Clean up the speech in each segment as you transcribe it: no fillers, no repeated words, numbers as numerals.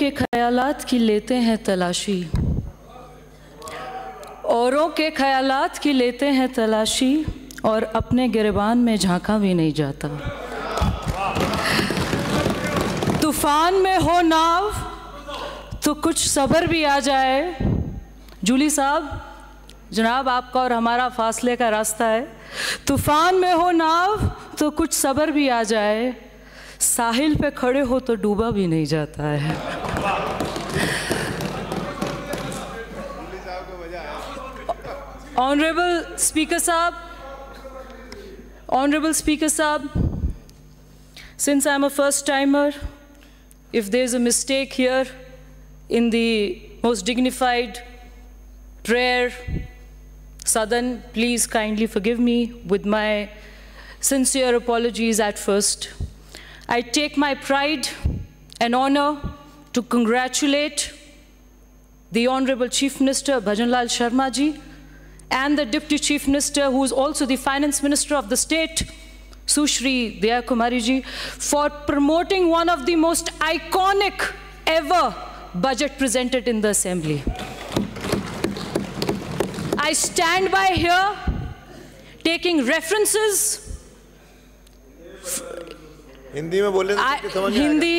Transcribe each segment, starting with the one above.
के ख्यालात की लेते हैं तलाशी, औरों के ख्यालात की लेते हैं तलाशी, और अपने गिरबान में झांका भी नहीं जाता। तूफान में हो नाव तो कुछ सब्र भी आ जाए। जूली साहब, जनाब आपका और हमारा फासले का रास्ता है। तूफान में हो नाव तो कुछ सब्र भी आ जाए, साहिल पे खड़े हो तो डूबा भी नहीं जाता है। ऑनरेबल स्पीकर साहब, since I'm a first timer, if there's a mistake here in the most dignified prayer Sadan, please kindly forgive me with my sincere apologies at first. I take my pride and honor to congratulate the Honorable Chief Minister Bhajanlal Sharma ji and the Deputy Chief Minister, who is also the Finance Minister of the state, Sushri Daya Kumari ji, for promoting one of the most iconic ever budget presented in the Assembly. I stand by here taking references. Hindi में बोले तो समझ में आएगा। हिंदी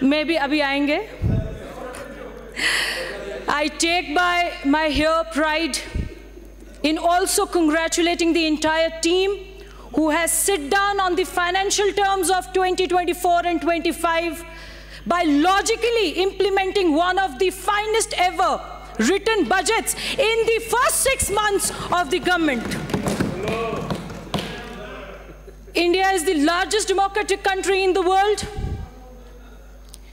में भी अभी आएंगे। I take by my here pride in also congratulating the entire team who has sit down on the financial terms of 2024 and 25 by logically implementing one of the finest ever written budgets in the first 6 months of the government. India is the largest democratic country in the world.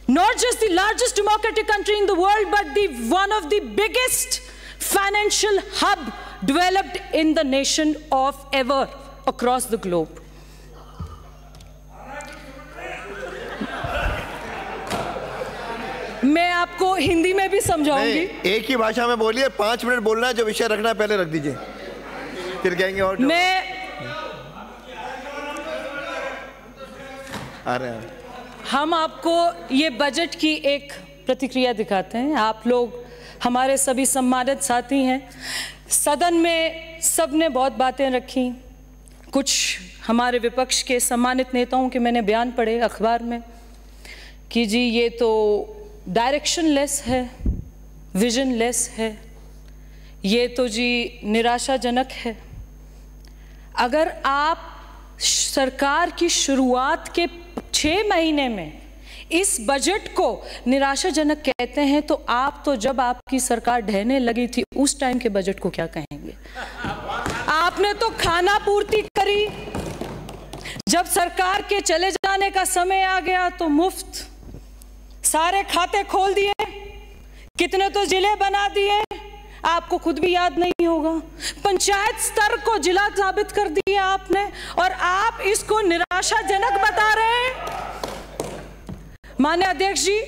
Not just the largest democratic country in the world, but one of the biggest financial hub developed in the nation of ever across the globe. मैं आपको हिंदी में भी समझाऊंगी। एक ही भाषा में बोलिए, 5 minute बोलना है, जो विषय रखना है पहले रख दीजिए, फिर कहेंगे और हम आपको ये बजट की एक प्रतिक्रिया दिखाते हैं। आप लोग हमारे सभी सम्मानित साथी हैं। सदन में सबने बहुत बातें रखी। कुछ हमारे विपक्ष के सम्मानित नेताओं के मैंने बयान पढ़े अखबार में कि जी ये तो डायरेक्शनलेस है, विजनलेस है, ये तो जी निराशाजनक है। अगर आप सरकार की शुरुआत के 6 महीने में इस बजट को निराशाजनक कहते हैं, तो आप तो जब आपकी सरकार ढहने लगी थी उस टाइम के बजट को क्या कहेंगे? आपने तो खाना पूर्ति करी, जब सरकार के चले जाने का समय आ गया तो मुफ्त सारे खाते खोल दिए, कितने तो जिले बना दिए, आपको खुद भी याद नहीं होगा। पंचायत स्तर को जिला साबित कर दिया आपने, और आप इसको निराशाजनक बता रहे हैं। माननीय अध्यक्ष जी,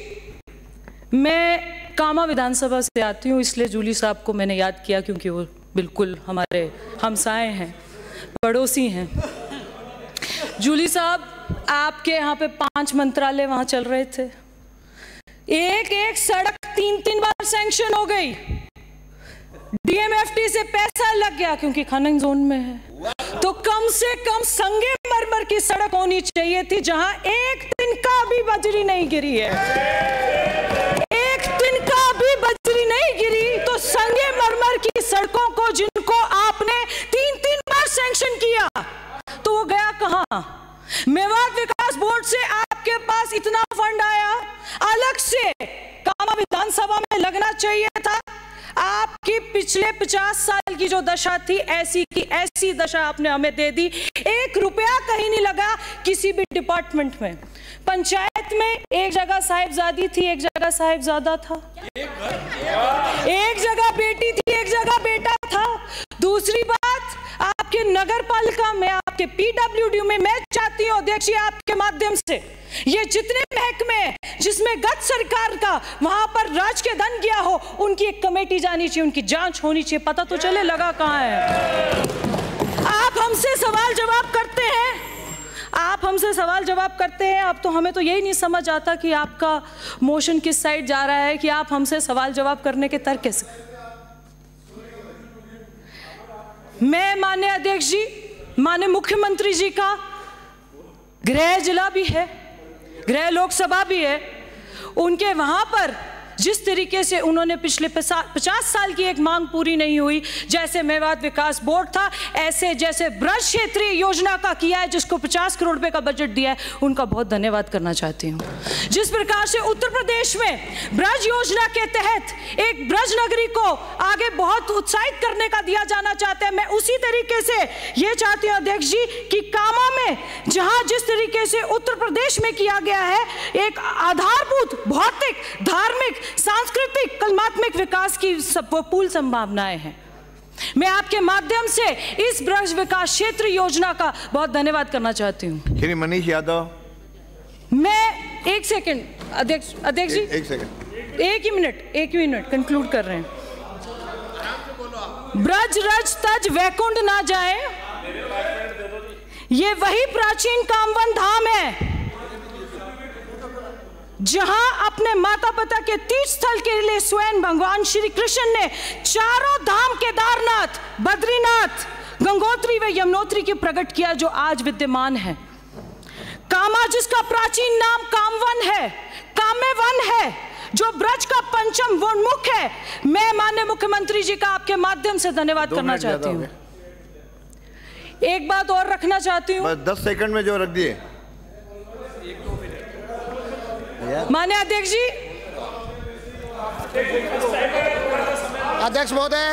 मैं कामा विधानसभा से आती हूँ, इसलिए जूली साहब को मैंने याद किया क्योंकि वो बिल्कुल हमारे हमसाए हैं, पड़ोसी हैं। जूली साहब, आपके यहाँ पे 5 मंत्रालय वहाँ चल रहे थे, एक सड़क 3 बार सैंक्शन हो गई, डीएमएफटी से पैसा लग गया क्योंकि खनन जोन में है। तो कम से कम संगमरमर की सड़क होनी चाहिए थी जहां एक दिन का भी बजरी नहीं गिरी है, एक दिन का भी बजरी नहीं गिरी। तो संगमरमर की सड़कों को जिनको आपने 3 बार सैंक्शन किया, तो वो गया कहां? मेवात विकास बोर्ड से आपके पास इतना फंड आया, अलग से कामा विधानसभा में लगना चाहिए था। आपकी पिछले 50 साल की जो दशा थी, ऐसी की ऐसी दशा आपने हमें दे दी। 1 रुपया कहीं नहीं लगा किसी भी डिपार्टमेंट में। पंचायत में एक जगह साहिबजादी थी, एक जगह साहिबजादा था, एक जगह बेटी थी, एक जगह बेटा था। दूसरी बात, आपके नगर पालिका में, आपके पीडब्ल्यूडी में, मैं चाहती हूँ अध्यक्ष जी आपके माध्यम से, ये जितने महकमे जिसमें गत सरकार का वहां पर राज के धन गया हो, उनकी एक कमेटी जानी चाहिए, उनकी जांच होनी चाहिए, पता तो चले लगा कहां है। आप हमसे सवाल जवाब करते हैं, आप हमसे सवाल जवाब करते हैं, अब तो हमें तो यही नहीं समझ आता कि आपका मोशन किस साइड जा रहा है कि आप हमसे सवाल जवाब करने के तर्क कैसे। मैं माननीय अध्यक्ष जी, माननीय मुख्यमंत्री जी का गृह जिला भी है, गृह लोकसभा भी है, उनके वहां पर जिस तरीके से उन्होंने पिछले 50 साल की एक मांग पूरी नहीं हुई, जैसे मेवात विकास बोर्ड था, ऐसे जैसे ब्रज क्षेत्रीय योजना का किया है जिसको 50 करोड़ रुपए का बजट दिया है, उनका बहुत धन्यवाद करना चाहती हूँ। जिस प्रकार से उत्तर प्रदेश में ब्रज योजना के तहत एक ब्रज नगरी को आगे बहुत उत्साहित करने का दिया जाना चाहते हैं, मैं उसी तरीके से ये चाहती हूँ अध्यक्ष जी कि कामा में जहाँ जिस तरीके से उत्तर प्रदेश में किया गया है एक आधारभूत भौतिक धार्मिक सांस्कृतिक कलात्मक विकास की पूर्ण संभावनाएं हैं। मैं आपके माध्यम से इस ब्रज विकास क्षेत्र योजना का बहुत धन्यवाद करना चाहती हूं। श्री मनीष यादव। मैं एक सेकंड अध्यक्ष जी, एक ही मिनट कंक्लूड कर रहे हैं। ब्रज रज तज वैकुंठ ना जाए, ये वही प्राचीन कामवन धाम है जहां अपने माता पिता के तीर्थ स्थल के लिए स्वयं भगवान श्री कृष्ण ने चारों धाम केदारनाथ, बद्रीनाथ, गंगोत्री व यमुनोत्री की प्रकट किया जो आज विद्यमान है। कामा जिसका प्राचीन नाम कामवन है, कामेवन है, जो ब्रज का पंचम वनमुख है, मैं माननीय मुख्यमंत्री जी का आपके माध्यम से धन्यवाद करना चाहती हूँ। एक बात और रखना चाहती हूँ, 10 सेकंड में जो रख दिए माननीय अध्यक्ष जी, अध्यक्ष महोदय,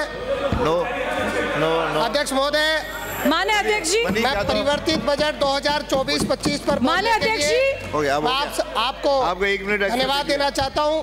अध्यक्ष महोदय, माननीय अध्यक्ष जी, मैं परिवर्तित बजट 2024-25 पर माननीय अध्यक्ष जी, आपको 1 मिनट धन्यवाद देना चाहता हूं।